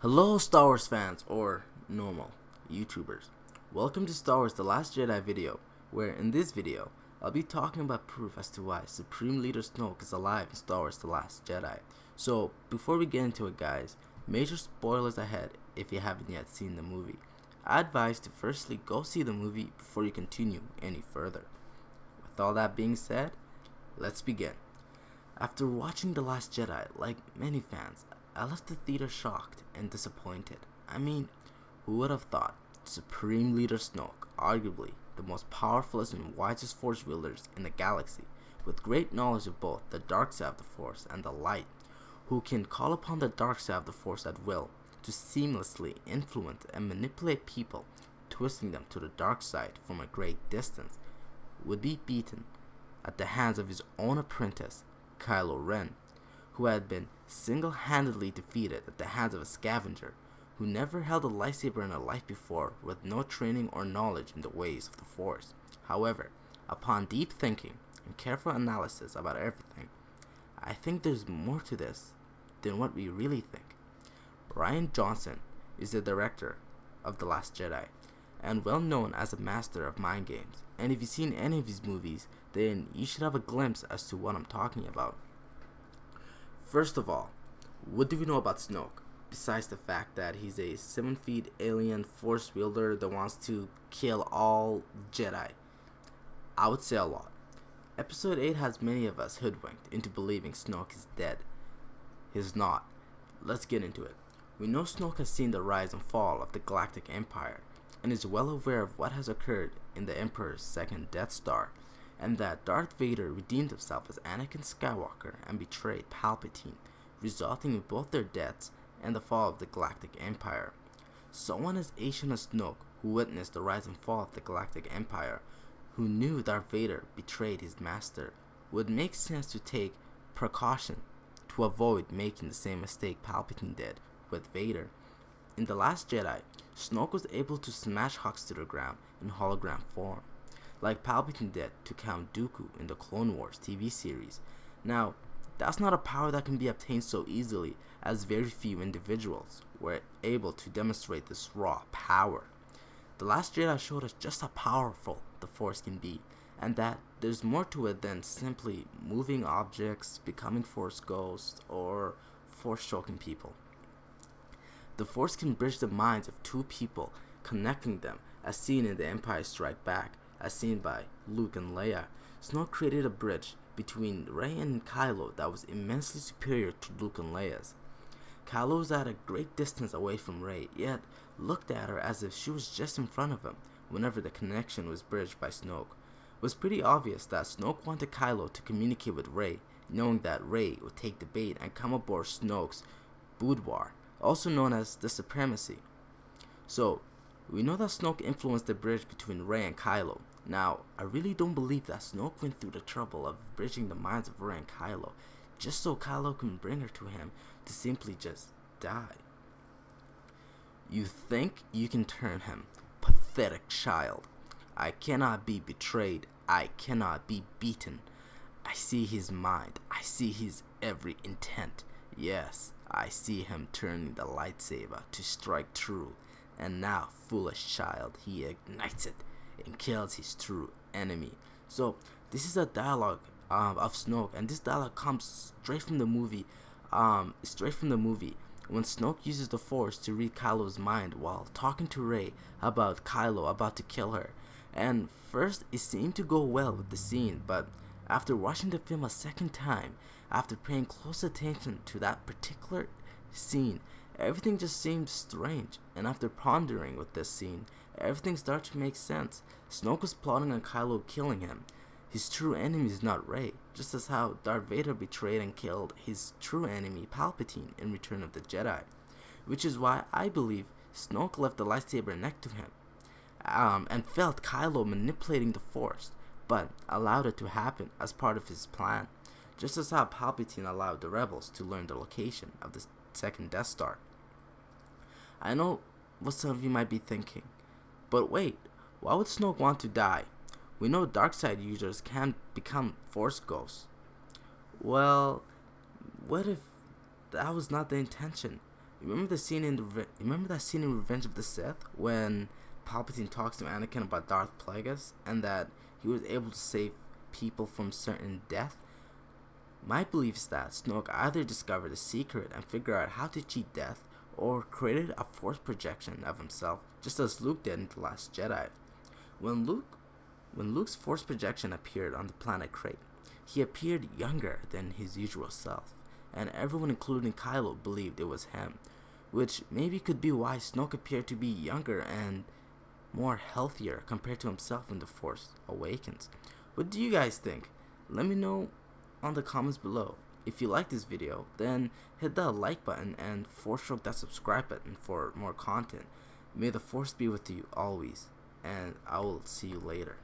Hello Star Wars fans, or normal YouTubers. Welcome to Star Wars The Last Jedi video, where in this video, I'll be talking about proof as to why Supreme Leader Snoke is alive in Star Wars The Last Jedi. So, before we get into it guys, major spoilers ahead if you haven't yet seen the movie. I advise to firstly go see the movie before you continue any further. With all that being said, let's begin. After watching The Last Jedi, like many fans, I left the theater shocked and disappointed. I mean, who would have thought Supreme Leader Snoke, arguably the most powerful and wisest Force wielders in the galaxy, with great knowledge of both the dark side of the Force and the light, who can call upon the dark side of the Force at will to seamlessly influence and manipulate people, twisting them to the dark side from a great distance, would be beaten at the hands of his own apprentice, Kylo Ren, who had been single-handedly defeated at the hands of a scavenger who never held a lightsaber in her life before, with no training or knowledge in the ways of the Force. However, upon deep thinking and careful analysis about everything, I think there's more to this than what we really think. Rian Johnson is the director of The Last Jedi and well known as a master of mind games, and if you've seen any of his movies, then you should have a glimpse as to what I'm talking about. First of all, what do we know about Snoke, besides the fact that he's a 7 feet alien force wielder that wants to kill all Jedi? I would say a lot. Episode 8 has many of us hoodwinked into believing Snoke is dead. He's not. Let's get into it. We know Snoke has seen the rise and fall of the Galactic Empire, and is well aware of what has occurred in the Emperor's second Death Star, and that Darth Vader redeemed himself as Anakin Skywalker and betrayed Palpatine, resulting in both their deaths and the fall of the Galactic Empire. Someone as ancient as Snoke, who witnessed the rise and fall of the Galactic Empire, who knew Darth Vader betrayed his master, would make sense to take precaution to avoid making the same mistake Palpatine did with Vader. In The Last Jedi, Snoke was able to smash Hux to the ground in hologram form, like Palpatine did to Count Dooku in the Clone Wars TV series. Now, that's not a power that can be obtained so easily, as very few individuals were able to demonstrate this raw power. The Last Jedi showed us just how powerful the Force can be, and that there's more to it than simply moving objects, becoming Force ghosts, or Force choking people. The Force can bridge the minds of two people, connecting them, as seen in The Empire Strikes Back, as seen by Luke and Leia. Snoke created a bridge between Rey and Kylo that was immensely superior to Luke and Leia's. Kylo was at a great distance away from Rey, yet looked at her as if she was just in front of him whenever the connection was bridged by Snoke. It was pretty obvious that Snoke wanted Kylo to communicate with Rey, knowing that Rey would take the bait and come aboard Snoke's boudoir, also known as the Supremacy. So, we know that Snoke influenced the bridge between Rey and Kylo. Now, I really don't believe that Snoke went through the trouble of bridging the minds of Rey and Kylo, just so Kylo can bring her to him to simply just die. You think you can turn him? Pathetic child. I cannot be betrayed. I cannot be beaten. I see his mind. I see his every intent. Yes, I see him turning the lightsaber to strike true. And now, foolish child, he ignites it and kills his true enemy. So, this is a dialogue of Snoke, and this dialogue comes straight from the movie. When Snoke uses the Force to read Kylo's mind while talking to Rey about Kylo about to kill her. And first, it seemed to go well with the scene, but after watching the film a second time, after paying close attention to that particular scene, everything just seemed strange, and after pondering with this scene, everything started to make sense. Snoke was plotting on Kylo killing him. His true enemy is not Rey, just as how Darth Vader betrayed and killed his true enemy Palpatine in Return of the Jedi, which is why I believe Snoke left the lightsaber next to him, and felt Kylo manipulating the Force, but allowed it to happen as part of his plan, just as how Palpatine allowed the rebels to learn the location of the second Death Star. I know what some of you might be thinking, but wait, why would Snoke want to die? We know dark side users can become Force ghosts. Well, what if that was not the intention? Remember that scene in Revenge of the Sith when Palpatine talks to Anakin about Darth Plagueis and that he was able to save people from certain death? My belief is that Snoke either discovered the secret and figured out how to cheat death, or created a force projection of himself, just as Luke did in The Last Jedi. When Luke's force projection appeared on the planet Crate, he appeared younger than his usual self, and everyone including Kylo believed it was him, which maybe could be why Snoke appeared to be younger and more healthier compared to himself when the Force awakens. What do you guys think? Let me know on the comments below. If you like this video, then hit that like button and force stroke that subscribe button for more content. May the Force be with you always, and I will see you later.